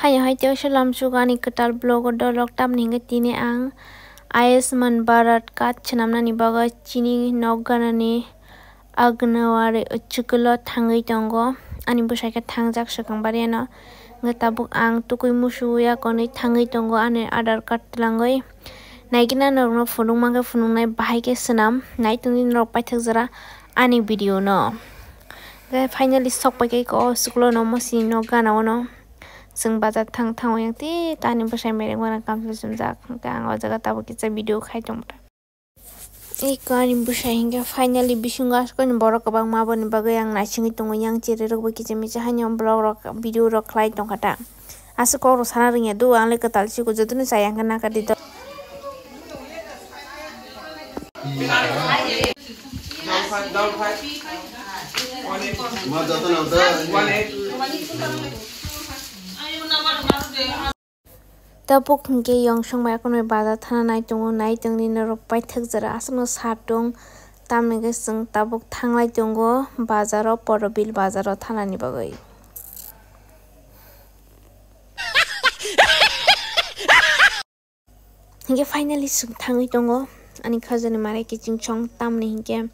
Hanya hai teo shalam sugani ketal blog dolok tam ninga tini ang Ayushman Bharat kat chenamna ni baga chini nogana ni agnawari uchukulo thangai tongo ani busaika thangjak sakang bariano ngatabuk ang tukui musuya koni thangai tongo ani Aadhaar card langoi naigina norno phunung mangka phunungnai bahaike senam naitungni norok paithakjara ani video no finally sokpai ko suklo no mosi no gana no sing bazar thang yang ti kani basai mereng wana kamse sumjak kang o jaga tabu kitsa video khai tongta ei kani busai hinga finally bisunga skoni borok kabang maboni bagai yang naisingi tongo yang chere rok kitsa micha hanyam blog rok video rok khai tongkata asu ko ro sana ringa du angle katal si ko joduni sayang kana ka dito Tapok hingke yang song mai kono bazar thana nai tongo nai tongni norok paithakjara asno satung tamni ge sing tapok thanglai tongo bazaro porobil bazaro thana ni bagai hingke finally sing thangai tongo ani khajani mare kiching chong tamni hingke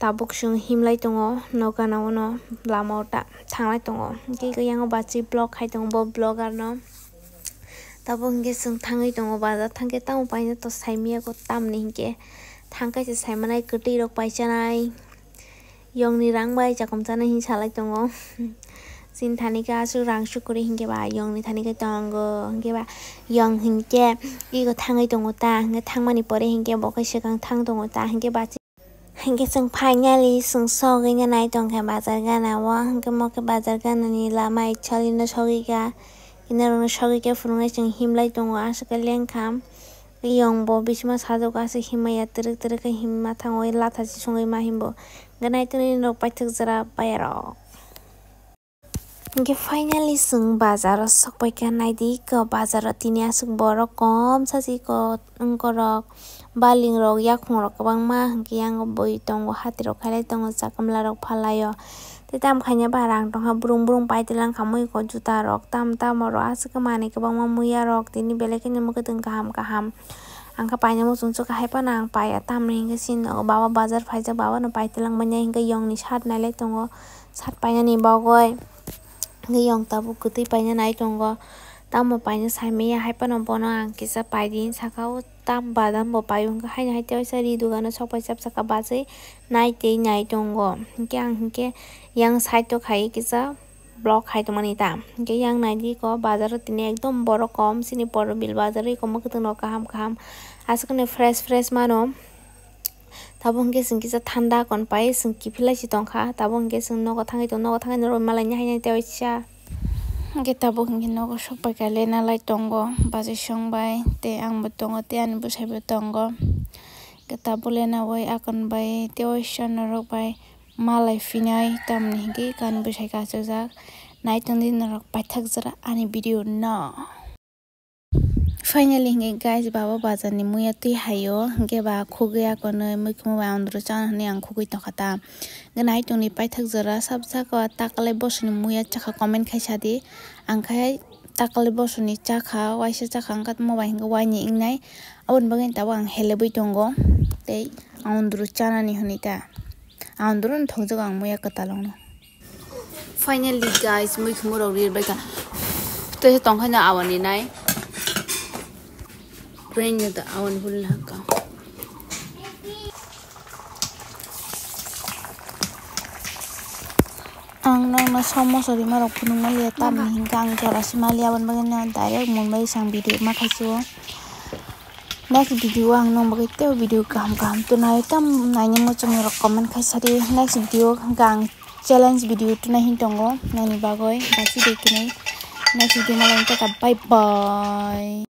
tabuk sung himlai tongo nogana wono lamota thanglai tongo hingke yang bachi blog khai tongo bo blogger no tabo hingke sung thangai tongo bazar thangke tamo paina to saimia ko tamni hingke thangkai se saimanai kwtui rok paichanai yongni rang bai chakom chana hin salai tongo sin thanika su rang sukuri hingke ba yongni thanika tongo hingke ba yong hingke iko thangai tongo ta hingke thangmani pore hingke bokai sekang thang tongo ta hingke ba hingke sung finally sung sogi nga nai tongkha bazar gana wa hingke moke bazar gana ni lamai chalina sogi ga inarong sogi ke phunungai sung himlai tongo asaka lengkham yong bo bisma sajok ase himaya trek trek himma thangoi lathachi songai ma himbo ganai tuni no paithakjara bayaro hingke finally sung bazar sokpai ka naidi ko bazar tini asuk borok kom saji ko ngkorok baling rok yakhung rok kwbangma hingke yang boi tongo hati rok khailai tongo chakamla rok phalaio tam khanya barang tongha burung burung paitilang khamui ko juta rok tam ro asuk mani kwbangma muya rok tini belekeni muketeng kaham angka paina mo sungso ka haipa nang paya tam hingke sin baba bazar phaija baba no paitilang banya hingke yongni shat nailai tongo shat paina ni bagoi hingke yong tabu kwtui paina nai tongo tamo paina saimia haipa no bono ang kisa paidin sakao tam badam bo payo hingke haina haite sari dugano sokpai sapsaka bazai nai tongo hingke ang hingke yang side to khai kisa blog khai tongmani ta hingke yang naidi ko bazar tini ekdom boro kom sini porobil bazar ko moketeng no kaham asukne fresh mano tabo hingke sing kisa thanda kon pai sing kipilai si tongkha tabo hingke sing nogo thangai no malai ni haina teo cha hingke tabo hingke nogo sokpai ka lena lai tongo bazai songbai te ang bo tongo te ani busai bo tongo ke tabo lena wai akon bai teo norok bai malai finai tamni hingke kan busai ka chajak naitongni norok paithakjara ani video no finally hingke guys baba bazar ni muya tui hayo hingke ba khugya kono mukhumo ba andro chan hani ang khugui tongkhata ganai tongni paithakjara sabsa ko takalai bosni muya chakha comment khaisadi angkhai takalai bosni chakha waisa chakha angkat mo ba hingke waini ingnai abon bagen tabo ang helebui tongo tei andro chanani hunita andro thongjak ang muya katalong finally guys mukhumo rok rir bai ka te tongkhana awani nai Brand the awan hul haka. Ang nang nasomo sorry marok punung malia tam hingkang jorasi malia awan bagana direct mumbai sang video makasih. Next video ang nong bagite video kaham tunai tam nanya mo chungi rok comment khaisari next video gang challenge video tunai hintongo nani bagoy basi dekine next video malangta bye bye.